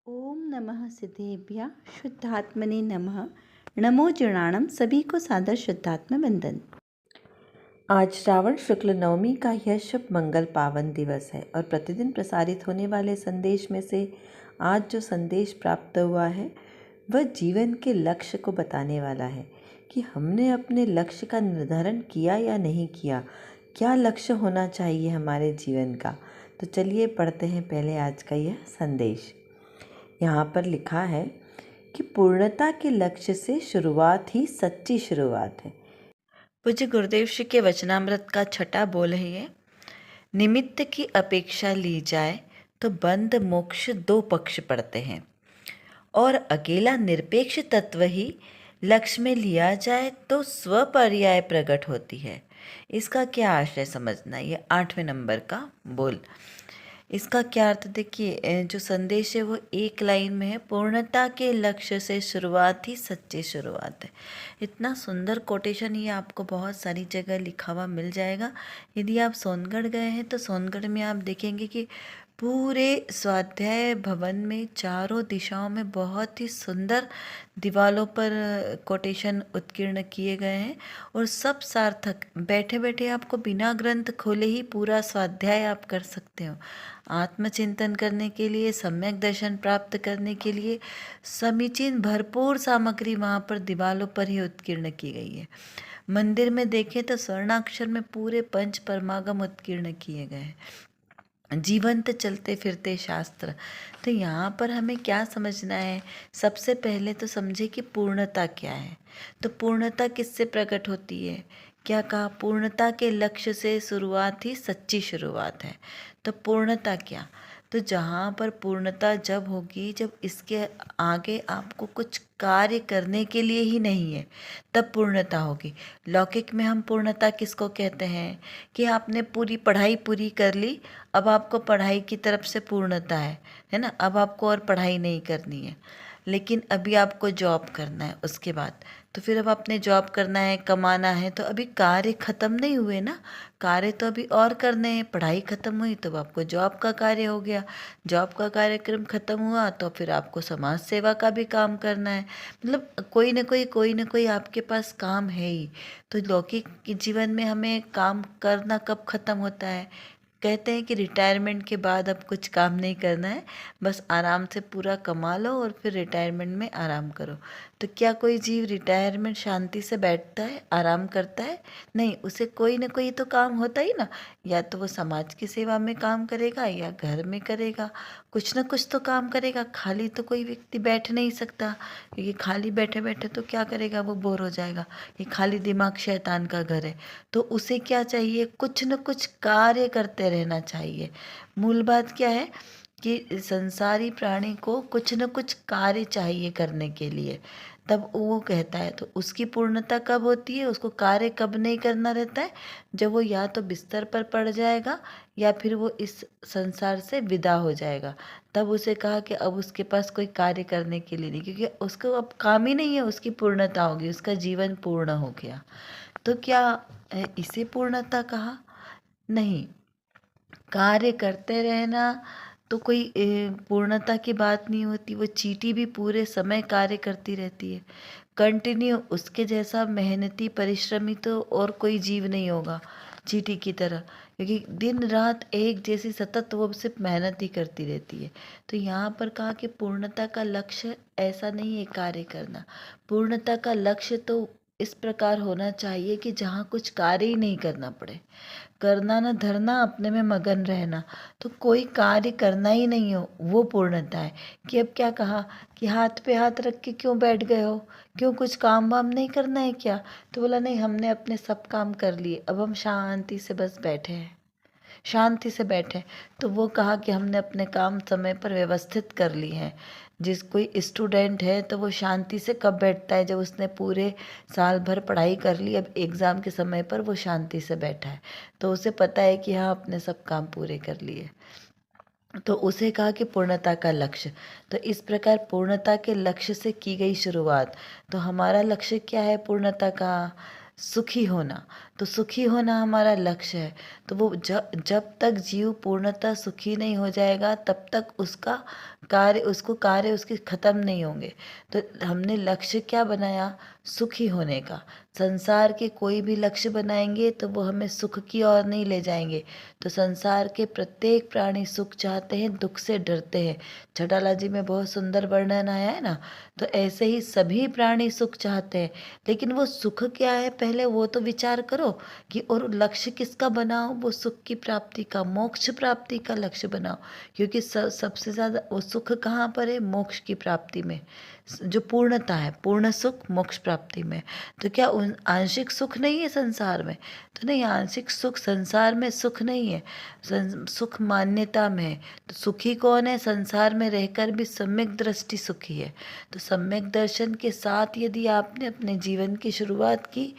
ओम नमः सिद्धेभ्यः शुद्धात्मने नमः। नमो जनाणम। सभी को सादर शुद्धात्म वंदन। आज श्रावण शुक्ल नवमी का यह शुभ मंगल पावन दिवस है और प्रतिदिन प्रसारित होने वाले संदेश में से आज जो संदेश प्राप्त हुआ है वह जीवन के लक्ष्य को बताने वाला है कि हमने अपने लक्ष्य का निर्धारण किया या नहीं किया, क्या लक्ष्य होना चाहिए हमारे जीवन का। तो चलिए पढ़ते हैं पहले आज का यह संदेश। यहाँ पर लिखा है कि पूर्णता के लक्ष्य से शुरुआत ही सच्ची शुरुआत है। पूज्य गुरुदेव श्री के वचनामृत का छठा बोल है ये। निमित्त की अपेक्षा ली जाए तो बंध मोक्ष दो पक्ष पड़ते हैं और अकेला निरपेक्ष तत्व ही लक्ष्य में लिया जाए तो स्वपर्याय प्रकट होती है। इसका क्या आशय समझना, ये 8वें नंबर का बोल। इसका क्या अर्थ देखिए, जो संदेश है वो एक लाइन में है, पूर्णता के लक्ष्य से शुरुआत ही सच्ची शुरुआत है। इतना सुंदर कोटेशन ये आपको बहुत सारी जगह लिखा हुआ मिल जाएगा। यदि आप सोनगढ़ गए हैं तो सोनगढ़ में आप देखेंगे कि पूरे स्वाध्याय भवन में चारों दिशाओं में बहुत ही सुंदर दीवालों पर कोटेशन उत्कीर्ण किए गए हैं और सब सार्थक। बैठे बैठे आपको बिना ग्रंथ खोले ही पूरा स्वाध्याय आप कर सकते हो। आत्मचिंतन करने के लिए, सम्यक दर्शन प्राप्त करने के लिए समीचीन भरपूर सामग्री वहाँ पर दीवालों पर ही उत्कीर्ण की गई है। मंदिर में देखें तो स्वर्णाक्षर में पूरे पंच परमागम उत्कीर्ण किए गए हैं। जीवंत चलते फिरते शास्त्र। तो यहाँ पर हमें क्या समझना है, सबसे पहले तो समझे कि पूर्णता क्या है। तो पूर्णता किससे प्रकट होती है, क्या कहा, पूर्णता के लक्ष्य से शुरुआत ही सच्ची शुरुआत है। तो पूर्णता क्या, तो जहाँ पर पूर्णता जब होगी जब इसके आगे आपको कुछ कार्य करने के लिए ही नहीं है, तब पूर्णता होगी। लौकिक में हम पूर्णता किसको कहते हैं कि आपने पूरी पढ़ाई पूरी कर ली, अब आपको पढ़ाई की तरफ से पूर्णता है ना, अब आपको और पढ़ाई नहीं करनी है। लेकिन अभी आपको जॉब करना है, उसके बाद तो फिर अब आपने जॉब करना है, कमाना है, तो अभी कार्य खत्म नहीं हुए ना, कार्य तो अभी और करने हैं। पढ़ाई खत्म हुई तो आपको जॉब का कार्य हो गया, जॉब का कार्यक्रम खत्म हुआ तो फिर आपको समाज सेवा का भी काम करना है। मतलब कोई ना कोई आपके पास काम है ही। तो लौकिक के जीवन में हमें काम करना कब खत्म होता है, कहते हैं कि रिटायरमेंट के बाद अब कुछ काम नहीं करना है, बस आराम से पूरा कमा लो और फिर रिटायरमेंट में आराम करो। तो क्या कोई जीव रिटायरमेंट शांति से बैठता है, आराम करता है? नहीं, उसे कोई ना कोई तो काम होता ही ना। या तो वो समाज की सेवा में काम करेगा या घर में करेगा, कुछ ना कुछ तो काम करेगा। खाली तो कोई व्यक्ति बैठ नहीं सकता, क्योंकि खाली बैठे बैठे तो क्या करेगा, वो बोर हो जाएगा। ये खाली दिमाग शैतान का घर है। तो उसे क्या चाहिए, कुछ न कुछ कार्य करते रहना चाहिए। मूल बात क्या है कि संसारी प्राणी को कुछ न कुछ कार्य चाहिए करने के लिए, तब वो कहता है। तो उसकी पूर्णता कब होती है, उसको कार्य कब नहीं करना रहता है, जब वो या तो बिस्तर पर पड़ जाएगा या फिर वो इस संसार से विदा हो जाएगा। तब उसे कहा कि अब उसके पास कोई कार्य करने के लिए नहीं, क्योंकि उसको अब काम ही नहीं है, उसकी पूर्णता होगी, उसका जीवन पूर्ण हो गया। तो क्या इसे पूर्णता कहा? नहीं, कार्य करते रहना तो कोई पूर्णता की बात नहीं होती। वो चींटी भी पूरे समय कार्य करती रहती है, कंटिन्यू। उसके जैसा मेहनती परिश्रमी तो और कोई जीव नहीं होगा चींटी की तरह, क्योंकि दिन रात एक जैसी सतत वो सिर्फ मेहनत ही करती रहती है। तो यहाँ पर कहा कि पूर्णता का लक्ष्य ऐसा नहीं है कार्य करना। पूर्णता का लक्ष्य तो इस प्रकार होना चाहिए कि जहाँ कुछ कार्य ही नहीं करना पड़े, करना न धरना, अपने में मगन रहना। तो कोई कार्य करना ही नहीं हो, वो पूर्णता है। कि अब क्या कहा कि हाथ पे हाथ रख के क्यों बैठ गए हो, क्यों कुछ काम वाम नहीं करना है क्या? तो बोला नहीं, हमने अपने सब काम कर लिए, अब हम शांति से बस बैठे हैं, शांति से बैठे। तो वो कहा कि हमने अपने काम समय पर व्यवस्थित कर लिए हैं। जिस कोई स्टूडेंट है तो वो शांति से कब बैठता है, जब उसने पूरे साल भर पढ़ाई कर ली, अब एग्ज़ाम के समय पर वो शांति से बैठा है, तो उसे पता है कि हाँ, अपने सब काम पूरे कर लिए। तो उसे कहा कि पूर्णता का लक्ष्य। तो इस प्रकार पूर्णता के लक्ष्य से की गई शुरुआत। तो हमारा लक्ष्य क्या है पूर्णता का? सुखी होना। तो सुखी होना हमारा लक्ष्य है। तो वो जब तक जीव पूर्णतः सुखी नहीं हो जाएगा तब तक उसको कार्य उसके ख़त्म नहीं होंगे। तो हमने लक्ष्य क्या बनाया? सुखी होने का। संसार के कोई भी लक्ष्य बनाएंगे तो वो हमें सुख की ओर नहीं ले जाएंगे। तो संसार के प्रत्येक प्राणी सुख चाहते हैं, दुख से डरते हैं। छटाला जी में बहुत सुंदर वर्णन आया है ना। तो ऐसे ही सभी प्राणी सुख चाहते हैं, लेकिन वो सुख क्या है पहले वो तो विचार करो कि और लक्ष्य किसका बनाओ? वो सुख की प्राप्ति का, मोक्ष प्राप्ति का लक्ष्य बनाओ। क्योंकि सबसे ज़्यादा वो सुख कहाँ पर है? मोक्ष की प्राप्ति में। जो पूर्णता है, पूर्ण सुख मोक्ष प्राप्ति में। तो क्या उन आंशिक सुख नहीं है संसार में? तो नहीं, आंशिक सुख संसार में सुख नहीं है। सुख मान्यता में है। तो सुखी कौन है? संसार में रहकर भी सम्यक दृष्टि सुखी है। तो सम्यक दर्शन के साथ यदि आपने अपने जीवन की शुरुआत की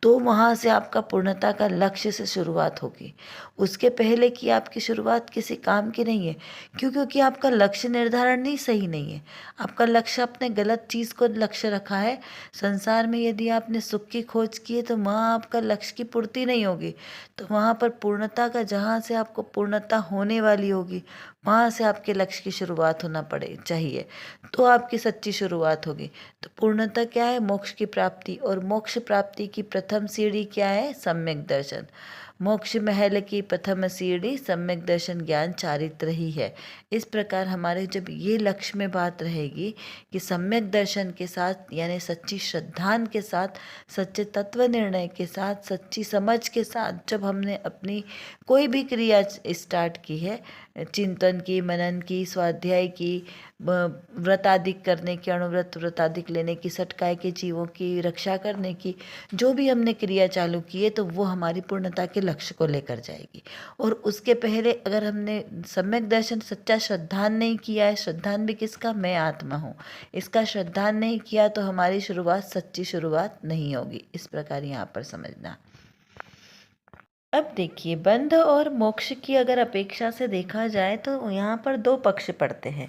तो वहाँ से आपका पूर्णता का लक्ष्य से शुरुआत होगी। उसके पहले की आपकी शुरुआत किसी काम की नहीं है। क्यों? क्योंकि आपका लक्ष्य निर्धारण नहीं सही नहीं है। आपका लक्ष्य, आपने गलत चीज़ को लक्ष्य रखा है। संसार में यदि आपने सुख की खोज की है तो वहाँ आपका लक्ष्य की पूर्ति नहीं होगी। तो वहाँ पर पूर्णता का, जहाँ से आपको पूर्णता होने वाली होगी, वहाँ से आपके लक्ष्य की शुरुआत होना चाहिए। तो आपकी सच्ची शुरुआत होगी। तो पूर्णता क्या है? मोक्ष की प्राप्ति। और मोक्ष प्राप्ति की प्रथम सीढ़ी क्या है? सम्यक दर्शन। मोक्ष महल की प्रथम सीढ़ी सम्यक दर्शन ज्ञान चारित्र ही है। इस प्रकार हमारे जब ये लक्ष्य में बात रहेगी कि सम्यक दर्शन के साथ, यानी सच्ची श्रद्धान के साथ, सच्चे तत्व निर्णय के साथ, सच्ची समझ के साथ जब हमने अपनी कोई भी क्रिया स्टार्ट की है, चिंतन की, मनन की, स्वाध्याय की, व्रतादिक करने की, अणुव्रत व्रतादिक लेने की, सटकाए के जीवों की रक्षा करने की, जो भी हमने क्रिया चालू की है तो वो हमारी पूर्णता के लक्ष्य को लेकर जाएगी। और उसके पहले अगर हमने सम्यक दर्शन, सच्चा श्रद्धान नहीं किया है, श्रद्धान भी किसका? मैं आत्मा हूँ, इसका श्रद्धान नहीं किया तो हमारी शुरुआत सच्ची शुरुआत नहीं होगी। इस प्रकार यहाँ पर समझना। अब देखिए, बंध और मोक्ष की अगर अपेक्षा से देखा जाए तो यहाँ पर दो पक्ष पड़ते हैं।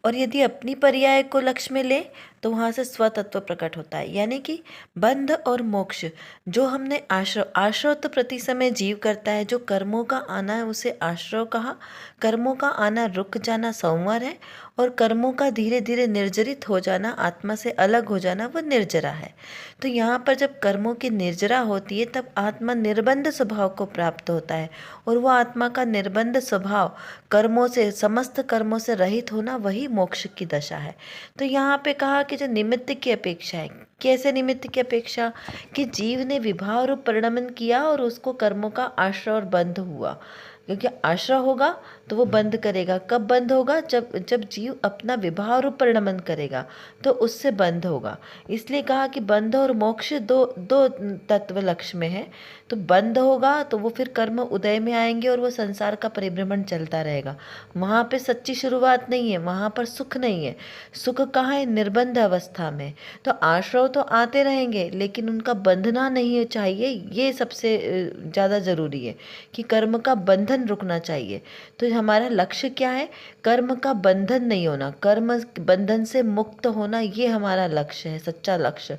और यदि अपनी पर्याय को लक्ष्य में ले तो वहाँ से स्वतत्व प्रकट होता है। यानी कि बंध और मोक्ष, जो हमने आश्रव तो प्रति समय जीव करता है। जो कर्मों का आना है उसे आश्रव कहा। कर्मों का आना, रुक जाना संवर है। और कर्मों का धीरे धीरे निर्जरित हो जाना, आत्मा से अलग हो जाना, वो निर्जरा है। तो यहाँ पर जब कर्मों की निर्जरा होती है तब आत्मा निर्बंध स्वभाव को प्राप्त होता है। और वह आत्मा का निर्बंध स्वभाव, कर्मों से, समस्त कर्मों से रहित होना, वही मोक्ष की दशा है। तो यहाँ पे कहा कि जो निमित्त की अपेक्षा है, कैसे निमित्त की अपेक्षा? कि जीव ने विभाव रूप परिणमन किया और उसको कर्मों का आश्रय और बंध हुआ। क्योंकि आश्रय होगा तो वो बंद करेगा। कब बंद होगा? जब जब जीव अपना विभाव रूप परिणमन करेगा तो उससे बंध होगा। इसलिए कहा कि बंध और मोक्ष दो दो तत्व लक्ष्य में है। तो बंध होगा तो वो फिर कर्म उदय में आएंगे और वो संसार का परिभ्रमण चलता रहेगा। वहाँ पे सच्ची शुरुआत नहीं है, वहाँ पर सुख नहीं है। सुख कहाँ है? निर्बंध अवस्था में। तो आश्रय तो आते रहेंगे लेकिन उनका बंधना नहीं चाहिए। ये सबसे ज़्यादा ज़रूरी है कि कर्म का बंधन रुकना चाहिए। तो हमारा लक्ष्य क्या है? कर्म का बंधन नहीं होना, कर्म बंधन से मुक्त होना, ये हमारा लक्ष्य है, सच्चा लक्ष्य।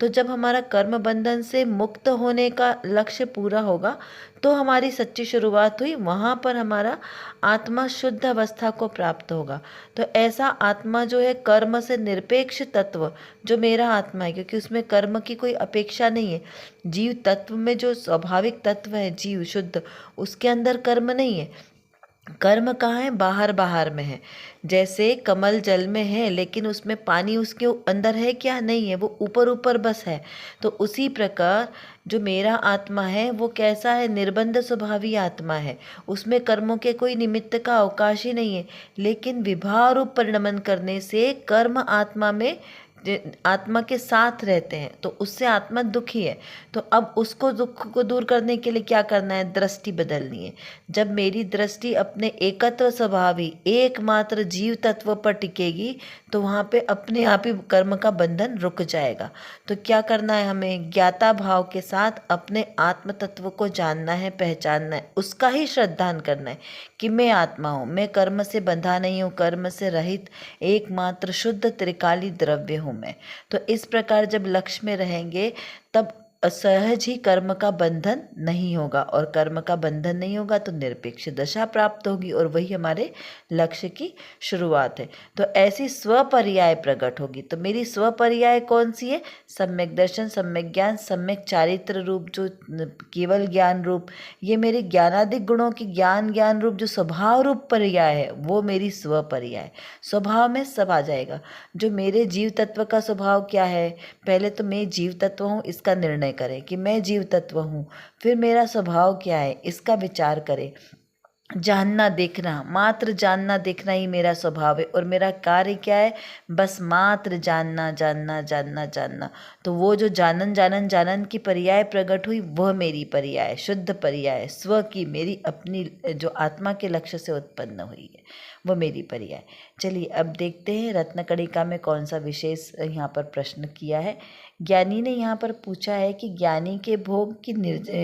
तो जब हमारा कर्म बंधन से मुक्त होने का लक्ष्य पूरा होगा तो हमारी सच्ची शुरुआत हुई। वहाँ पर हमारा आत्मा शुद्ध अवस्था को प्राप्त होगा। तो ऐसा आत्मा जो है कर्म से निरपेक्ष तत्व, जो मेरा आत्मा है, क्योंकि उसमें कर्म की कोई अपेक्षा नहीं है। जीव तत्व में जो स्वाभाविक तत्व है जीव शुद्ध, उसके अंदर कर्म नहीं है। कर्म कहाँ है? बाहर बाहर में है। जैसे कमल जल में है लेकिन उसमें पानी उसके अंदर है क्या? नहीं है, वो ऊपर ऊपर बस है। तो उसी प्रकार जो मेरा आत्मा है वो कैसा है? निर्बंध स्वभावी आत्मा है। उसमें कर्मों के कोई निमित्त का अवकाश ही नहीं है। लेकिन विभाव रूप परिणमन करने से कर्म आत्मा में, आत्मा के साथ रहते हैं तो उससे आत्मा दुखी है। तो अब उसको, दुख को दूर करने के लिए क्या करना है? दृष्टि बदलनी है। जब मेरी दृष्टि अपने एकत्व स्वभावी एकमात्र जीव तत्व पर टिकेगी तो वहाँ पे अपने आप ही कर्म का बंधन रुक जाएगा। तो क्या करना है हमें? ज्ञाता भाव के साथ अपने आत्म तत्व को जानना है, पहचानना है, उसका ही श्रद्धान करना है कि मैं आत्मा हूँ, मैं कर्म से बंधा नहीं हूँ, कर्म से रहित एकमात्र शुद्ध त्रिकाली द्रव्य हूँ मैं। तो इस प्रकार जब लक्ष्य में रहेंगे तब असहज ही कर्म का बंधन नहीं होगा, और कर्म का बंधन नहीं होगा तो निरपेक्ष दशा प्राप्त होगी, और वही हमारे लक्ष्य की शुरुआत है। तो ऐसी स्वपर्याय प्रकट होगी। तो मेरी स्वपर्याय कौन सी है? सम्यक दर्शन, सम्यक ज्ञान, सम्यक चारित्र रूप, जो केवल ज्ञान रूप, ये मेरे ज्ञानादिक गुणों की ज्ञान रूप जो स्वभाव रूप पर्याय है, वो मेरी स्वपर्याय। स्वभाव में सब आ जाएगा। जो मेरे जीव तत्व का स्वभाव क्या है? पहले तो मैं जीव तत्व हूँ, इसका निर्णय करें कि मैं जीव तत्व हूँ। फिर मेरा स्वभाव क्या है, इसका विचार करें। जानना देखना, मात्र जानना देखना ही मेरा स्वभाव है, और मेरा कार्य क्या है? बस मात्र जानना जानना जानना जानना। तो वो जो जानन जानन जानन की पर्याय प्रकट हुई, वह मेरी पर्याय, शुद्ध पर्याय, स्व की, मेरी अपनी जो आत्मा के लक्ष्य से उत्पन्न हुई है, वो मेरी पर्याय। चलिए अब देखते हैं रत्नकणिका में कौन सा विशेष यहाँ पर प्रश्न किया है। ज्ञानी ने यहाँ पर पूछा है कि ज्ञानी के भोग की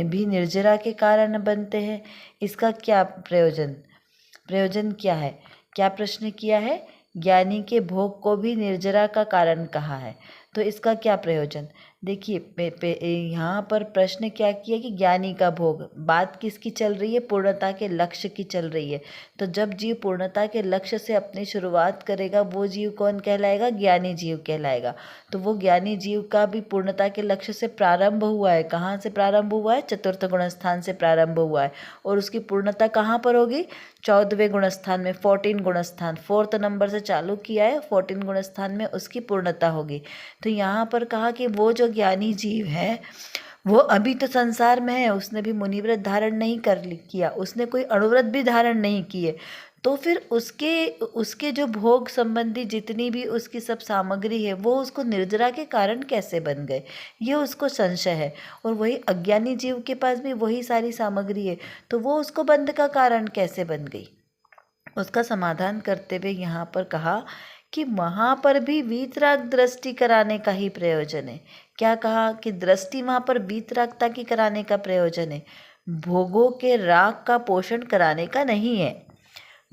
भी निर्जरा के कारण बनते हैं, इसका क्या प्रयोजन क्या है? क्या प्रश्न किया है? ज्ञानी के भोग को भी निर्जरा का कारण कहा है, तो इसका क्या प्रयोजन? देखिए यहाँ पर प्रश्न क्या किया कि ज्ञानी का भोग, बात किसकी चल रही है? पूर्णता के लक्ष्य की चल रही है। तो जब जीव पूर्णता के लक्ष्य से अपनी शुरुआत करेगा, वो जीव कौन कहलाएगा? ज्ञानी जीव कहलाएगा। तो वो ज्ञानी जीव का भी पूर्णता के लक्ष्य से प्रारंभ हुआ है। कहाँ से प्रारंभ हुआ है? चतुर्थ गुणस्थान से प्रारंभ हुआ है। और उसकी पूर्णता कहाँ पर होगी? 14वें गुणस्थान में, 14 गुणस्थान, 4th नंबर से चालू किया है, 14 गुणस्थान में उसकी पूर्णता होगी। तो यहाँ पर कहा कि वो जो ज्ञानी जीव है, वो अभी तो संसार में है, उसने भी मुनिव्रत धारण नहीं किया, उसने कोई अणुव्रत भी धारण नहीं किए। तो फिर उसके जो भोग संबंधी जितनी भी उसकी सब सामग्री है, वो उसको निर्जरा के कारण कैसे बन गए, ये उसको संशय है। और वही अज्ञानी जीव के पास भी वही सारी सामग्री है, तो वो उसको बंध का कारण कैसे बन गई? उसका समाधान करते हुए यहाँ पर कहा कि वहाँ पर भी वीतराग दृष्टि कराने का ही प्रयोजन है। क्या कहा? कि दृष्टि वहाँ पर वीतरागता की कराने का प्रयोजन है, भोगों के राग का पोषण कराने का नहीं है।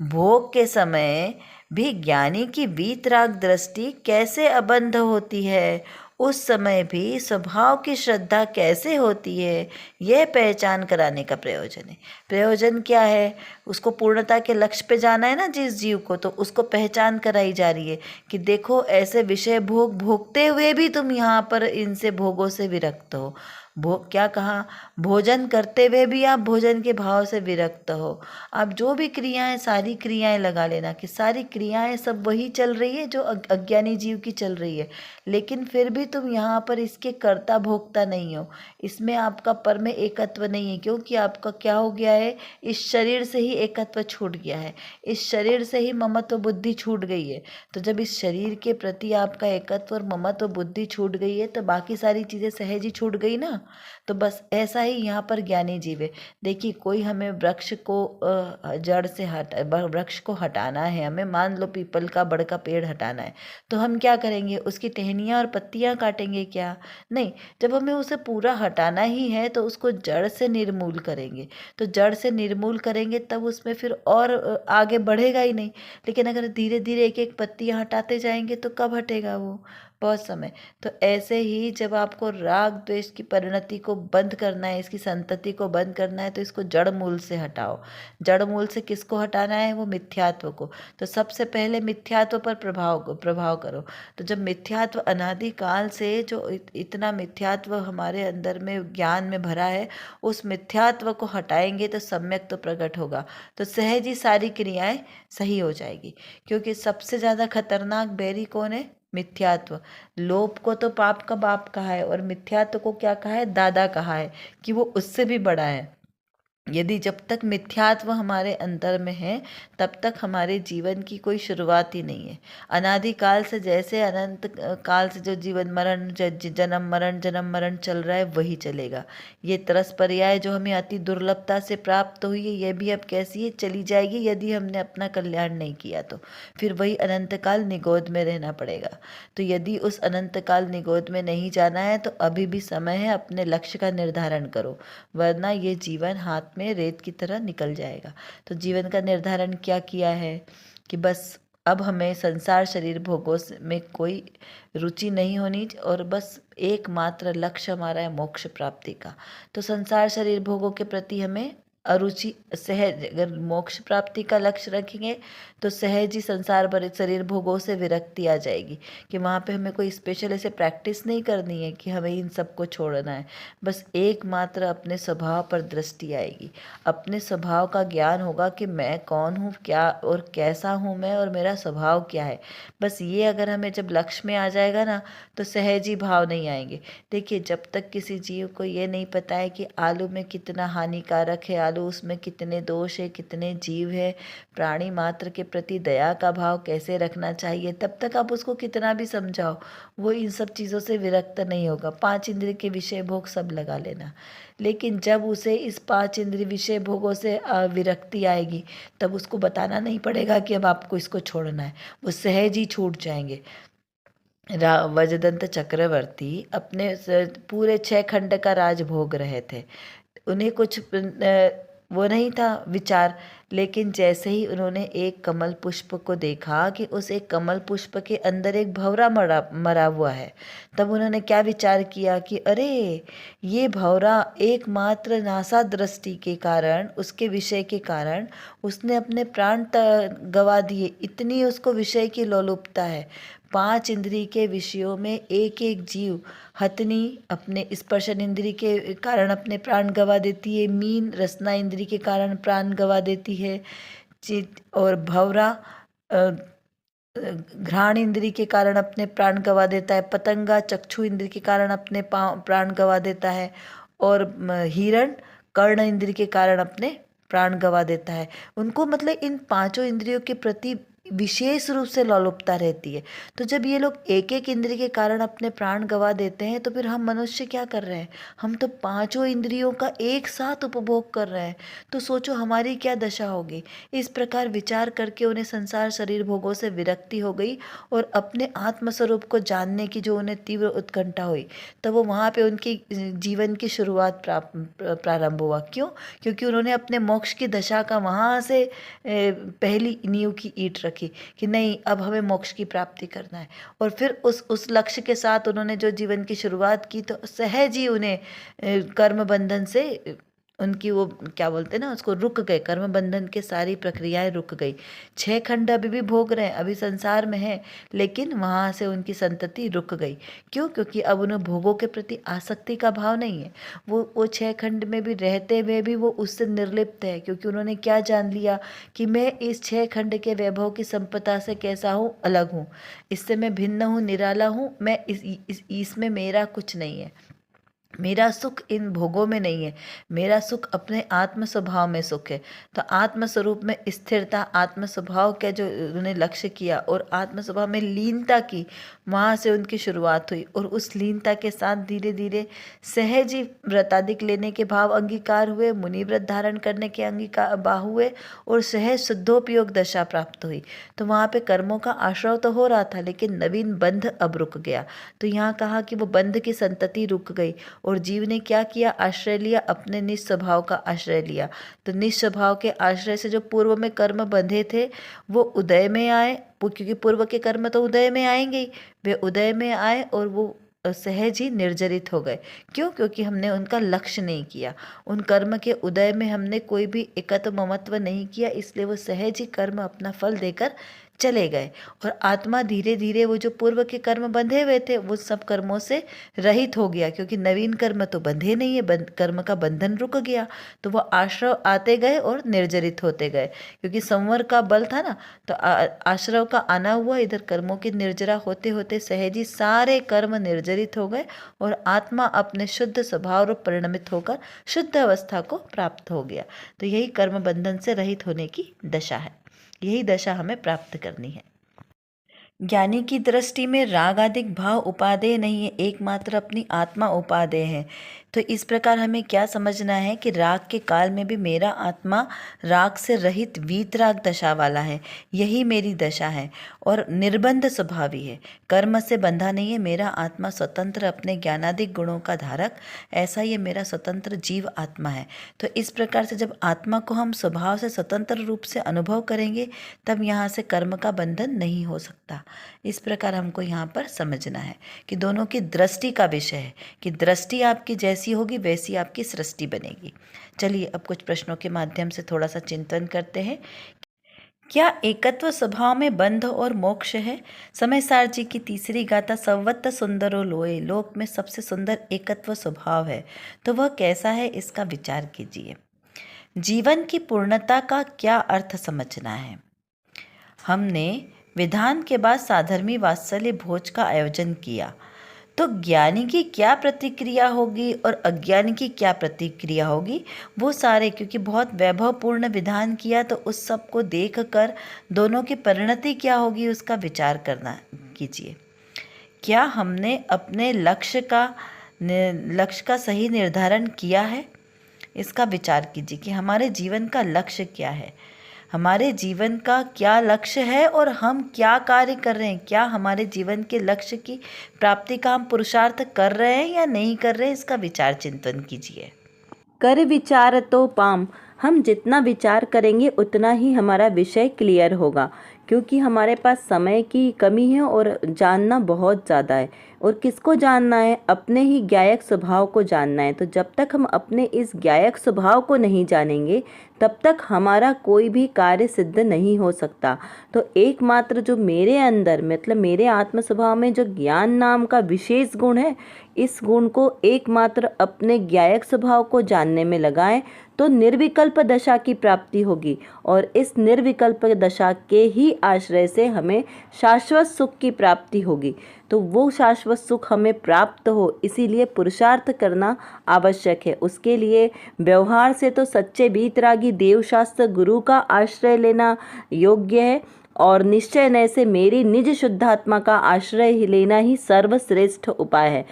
भोग के समय भी ज्ञानी की वीतराग दृष्टि कैसे अबंध होती है, उस समय भी स्वभाव की श्रद्धा कैसे होती है, यह पहचान कराने का प्रयोजन है। प्रयोजन क्या है? उसको पूर्णता के लक्ष्य पे जाना है ना जिस जीव को, तो उसको पहचान कराई जा रही है कि देखो, ऐसे विषय भोग भोगते हुए भी तुम यहाँ पर इनसे भोगों से विरक्त हो। क्या कहा? भोजन करते हुए भी आप भोजन के भाव से विरक्त हो। आप जो भी क्रियाएं, सारी क्रियाएं लगा लेना कि सारी क्रियाएं सब वही चल रही है जो अज्ञानी जीव की चल रही है, लेकिन फिर भी तुम यहाँ पर इसके कर्ता भोक्ता नहीं हो। इसमें आपका पर में एकत्व नहीं है, क्योंकि आपका क्या हो गया है? इस शरीर से ही एकत्व छूट गया है, इस शरीर से ही ममत्व बुद्धि छूट गई है। तो जब इस शरीर के प्रति आपका एकत्व और ममत्व बुद्धि छूट गई है, तो बाकी सारी चीज़ें सहज ही छूट गई ना। तो बस ऐसा ही यहाँ पर ज्ञानी जीव है। देखिए, कोई हमें वृक्ष को जड़ से वृक्ष को हटाना है, हमें मान लो पीपल का बड़ का पेड़ हटाना है, तो हम क्या करेंगे? उसकी टहनियाँ और पत्तियाँ काटेंगे क्या? नहीं। जब हमें उसे पूरा हटाना ही है तो उसको जड़ से निर्मूल करेंगे। तो जड़ से निर्मूल करेंगे तब उसमें फिर और आगे बढ़ेगा ही नहीं। लेकिन अगर धीरे धीरे एक एक पत्तियाँ हटाते जाएंगे तो कब हटेगा वो? बहुत समय। तो ऐसे ही जब आपको राग द्वेष की परिणति को बंद करना है, इसकी संतति को बंद करना है, तो इसको जड़ मूल से हटाओ। जड़ मूल से किसको हटाना है? वो मिथ्यात्व को। तो सबसे पहले मिथ्यात्व पर प्रभाव करो। तो जब मिथ्यात्व अनादिकाल से जो इतना मिथ्यात्व हमारे अंदर में ज्ञान में भरा है, उस मिथ्यात्व को हटाएंगे तो सम्यक तो प्रकट होगा, तो सहज ही सारी क्रियाएं सही हो जाएगी। क्योंकि सबसे ज़्यादा खतरनाक बैरी कौन है? मिथ्यात्व। लोभ को तो पाप का बाप कहा है, और मिथ्यात्व को क्या कहा है? दादा कहा है, कि वो उससे भी बड़ा है। यदि जब तक मिथ्यात्व हमारे अंदर में है, तब तक हमारे जीवन की कोई शुरुआत ही नहीं है। अनादिकाल से, जैसे अनंत काल से जो जीवन मरण जन्म मरण चल रहा है, वही चलेगा। ये तरस पर्याय जो हमें अति दुर्लभता से प्राप्त हुई है, ये भी अब कैसी है? चली जाएगी यदि हमने अपना कल्याण नहीं किया तो। फिर वही अनंत काल निगोद में रहना पड़ेगा। तो यदि उस अनंत काल निगोद में नहीं जाना है, तो अभी भी समय है, अपने लक्ष्य का निर्धारण करो, वरना ये जीवन हाथ में रेत की तरह निकल जाएगा। तो जीवन का निर्धारण क्या किया है? कि बस अब हमें संसार शरीर भोगों में कोई रुचि नहीं होनी और बस एकमात्र लक्ष्य हमारा है मोक्ष प्राप्ति का। तो संसार शरीर भोगों के प्रति हमें अरुचि सहज, अगर मोक्ष प्राप्ति का लक्ष्य रखेंगे तो सहज ही संसार भर शरीर भोगों से विरक्ति आ जाएगी, कि वहाँ पे हमें कोई स्पेशल ऐसे प्रैक्टिस नहीं करनी है कि हमें इन सबको छोड़ना है। बस एकमात्र अपने स्वभाव पर दृष्टि आएगी, अपने स्वभाव का ज्ञान होगा कि मैं कौन हूँ, क्या और कैसा हूँ मैं, और मेरा स्वभाव क्या है। बस ये अगर हमें जब लक्ष्य में आ जाएगा ना, तो सहज ही भाव नहीं आएंगे। देखिए, जब तक किसी जीव को ये नहीं पता है कि आलू में कितना हानिकारक है, आलू उसमें कितने दोष है, कितने जीव है, प्राणी मात्र के प्रति दया का भाव कैसे रखना चाहिए, तब तक आप उसको कितना भी समझाओ, वो इन सब चीज़ों से विरक्त नहीं होगा। 5 इंद्रिय के विषय भोग सब लगा लेना, लेकिन जब उसे इस 5 इंद्रिय विषय भोगों से विरक्ति आएगी, तब उसको बताना नहीं पड़ेगा कि अब आपको इसको छोड़ना है, वो सहज ही छूट जाएंगे। वजदंत चक्रवर्ती अपने पूरे 6 खंड का राज भोग रहे थे। उन्हें कुछ वो नहीं था विचार, लेकिन जैसे ही उन्होंने एक कमल पुष्प को देखा कि उस एक कमल पुष्प के अंदर एक भंवरा मरा हुआ है, तब उन्होंने क्या विचार किया कि अरे, ये भंवरा एकमात्र नासा दृष्टि के कारण, उसके विषय के कारण उसने अपने प्राण गवा दिए। इतनी उसको विषय की लोलुपता है। 5 इंद्रिय के विषयों में एक एक जीव, हथनी अपने स्पर्शन इंद्रिय के कारण अपने प्राण गवा देती है, मीन रसना इंद्रिय के कारण प्राण गवा देती है, चित और भंवरा घ्राण इंद्रिय के कारण अपने प्राण गवा देता है, पतंगा चक्षु इंद्रिय के कारण अपने प्राण गवा देता है, और हिरण कर्ण इंद्रिय के कारण अपने प्राण गवा देता है। उनको मतलब इन 5 इंद्रियों के प्रति विशेष रूप से लोलुपता रहती है। तो जब ये लोग एक एक इंद्रिय के कारण अपने प्राण गवा देते हैं, तो फिर हम मनुष्य क्या कर रहे हैं? हम तो 5 इंद्रियों का एक साथ उपभोग कर रहे हैं। तो सोचो हमारी क्या दशा होगी। इस प्रकार विचार करके उन्हें संसार शरीर भोगों से विरक्ति हो गई और अपने आत्मस्वरूप को जानने की जो उन्हें तीव्र उत्कंठा हुई, तब वो वहाँ पे उनकी जीवन की शुरुआत प्रारंभ हुआ। क्यों? क्योंकि उन्होंने अपने मोक्ष की दशा का वहाँ से पहली नींव की ईंट रखी कि नहीं, अब हमें मोक्ष की प्राप्ति करना है। और फिर उस लक्ष्य के साथ उन्होंने जो जीवन की शुरुआत की, तो सहज ही उन्हें कर्म बंधन से उनकी वो क्या बोलते हैं ना, उसको रुक गए, कर्म बंधन के सारी प्रक्रियाएं रुक गई। 6 खंड अभी भी भोग रहे हैं, अभी संसार में है, लेकिन वहाँ से उनकी संतति रुक गई। क्यों? क्योंकि अब उन्हें भोगों के प्रति आसक्ति का भाव नहीं है। वो 6 खंड में भी रहते हुए भी वो उससे निर्लिप्त है, क्योंकि उन्होंने क्या जान लिया कि मैं इस 6 खंड के वैभव की संपदा से कैसा हूँ, अलग हूँ, इससे मैं भिन्न हूँ, निराला हूँ, मैं इसमें मेरा कुछ नहीं है, मेरा सुख इन भोगों में नहीं है, मेरा सुख अपने आत्म स्वभाव में सुख है। तो आत्म स्वरूप में स्थिरता, आत्म स्वभाव का जो उन्होंने लक्ष्य किया और आत्म स्वभाव में लीनता की, वहाँ से उनकी शुरुआत हुई। और उस लीनता के साथ धीरे धीरे सहज ही व्रतादिक लेने के भाव अंगीकार हुए, मुनि व्रत धारण करने के अंगीकार भाव हुए, और सहज शुद्धोपयोग दशा प्राप्त हुई। तो वहाँ पे कर्मों का आश्रय तो हो रहा था, लेकिन नवीन बंध अब रुक गया। तो यहाँ कहा कि वो बंध की संतति रुक गई, और जीव ने क्या किया? आश्रय लिया, अपने निस्वभाव का आश्रय लिया। तो निस्वभाव के आश्रय से जो पूर्व में कर्म बंधे थे, वो उदय में आए, क्योंकि पूर्व के कर्म तो उदय में आएंगे ही, वे उदय में आए और वो सहज ही निर्जरित हो गए। क्यों? क्योंकि हमने उनका लक्ष्य नहीं किया, उन कर्म के उदय में हमने कोई भी एकत्व ममत्व नहीं किया, इसलिए वो सहज ही कर्म अपना फल देकर चले गए। और आत्मा धीरे धीरे वो जो पूर्व के कर्म बंधे हुए थे, वो सब कर्मों से रहित हो गया, क्योंकि नवीन कर्म तो बंधे नहीं है, कर्म का बंधन रुक गया। तो वो आश्रव आते गए और निर्जरित होते गए, क्योंकि संवर का बल था ना, तो आश्रव का आना हुआ, इधर कर्मों की निर्जरा होते होते सहज ही सारे कर्म निर्जरित हो गए, और आत्मा अपने शुद्ध स्वभाव और परिणमित होकर शुद्ध अवस्था को प्राप्त हो गया। तो यही कर्म बंधन से रहित होने की दशा है, यही दशा हमें प्राप्त करनी है। ज्ञानी की दृष्टि में राग आदि भाव उपादेय नहीं है, एकमात्र अपनी आत्मा उपादेय है। तो इस प्रकार हमें क्या समझना है कि राग के काल में भी मेरा आत्मा राग से रहित वीतराग दशा वाला है, यही मेरी दशा है और निर्बंध स्वभावी है, कर्म से बंधा नहीं है। मेरा आत्मा स्वतंत्र, अपने ज्ञानादिक गुणों का धारक, ऐसा ये मेरा स्वतंत्र जीव आत्मा है। तो इस प्रकार से जब आत्मा को हम स्वभाव से स्वतंत्र रूप से अनुभव करेंगे तब यहाँ से कर्म का बंधन नहीं हो सकता। इस प्रकार हमको यहाँ पर समझना है कि दोनों की दृष्टि का विषय है कि दृष्टि आपकी जैसी होगी वैसी आपकी सृष्टि बनेगी। चलिए अब कुछ प्रश्नों के माध्यम से थोड़ा सा चिंतन करते हैं। क्या एकत्व स्वभाव में बंध और मोक्ष है? समयसार जी की तीसरी गाथा संवत्त सुंदरो लोए, लोक में सबसे सुंदर एकत्व स्वभाव है, तो वह कैसा है, इसका विचार कीजिए। जीवन की पूर्णता का क्या अर्थ समझना है? हमने विधान के बाद साधर्मी वात्सल्य भोज का आयोजन किया, तो ज्ञानी की क्या प्रतिक्रिया होगी और अज्ञानी की क्या प्रतिक्रिया होगी, वो सारे, क्योंकि बहुत वैभवपूर्ण विधान किया तो उस सब को देख कर दोनों की परिणति क्या होगी उसका विचार करना कीजिए। क्या हमने अपने लक्ष्य का सही निर्धारण किया है, इसका विचार कीजिए कि हमारे जीवन का लक्ष्य क्या है, हमारे जीवन का क्या लक्ष्य है और हम क्या कार्य कर रहे हैं, क्या हमारे जीवन के लक्ष्य की प्राप्ति का हम पुरुषार्थ कर रहे हैं या नहीं कर रहे हैं, इसका विचार चिंतन कीजिए। कर विचार तो पाम, हम जितना विचार करेंगे उतना ही हमारा विषय क्लियर होगा, क्योंकि हमारे पास समय की कमी है और जानना बहुत ज़्यादा है। और किसको जानना है? अपने ही ज्ञायक स्वभाव को जानना है। तो जब तक हम अपने इस ज्ञायक स्वभाव को नहीं जानेंगे तब तक हमारा कोई भी कार्य सिद्ध नहीं हो सकता। तो एकमात्र जो मेरे अंदर, मतलब मेरे आत्म स्वभाव में जो ज्ञान नाम का विशेष गुण है, इस गुण को एकमात्र अपने ज्ञायक स्वभाव को जानने में लगाएं तो निर्विकल्प दशा की प्राप्ति होगी। और इस निर्विकल्प दशा के ही आश्रय से हमें शाश्वत सुख की प्राप्ति होगी। तो वो शाश्वत सुख हमें प्राप्त हो, इसीलिए पुरुषार्थ करना आवश्यक है। उसके लिए व्यवहार से तो सच्चे वीतरागी देवशास्त्र गुरु का आश्रय लेना योग्य है, और निश्चय नय से मेरी निज शुद्धात्मा का आश्रय लेना ही सर्वश्रेष्ठ उपाय है।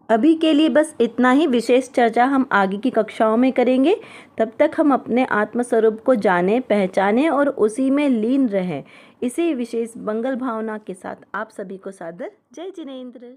अभी के लिए बस इतना ही। विशेष चर्चा हम आगे की कक्षाओं में करेंगे। तब तक हम अपने आत्मस्वरूप को जानें, पहचानें और उसी में लीन रहें। इसी विशेष मंगल भावना के साथ आप सभी को सादर जय जिनेंद्र।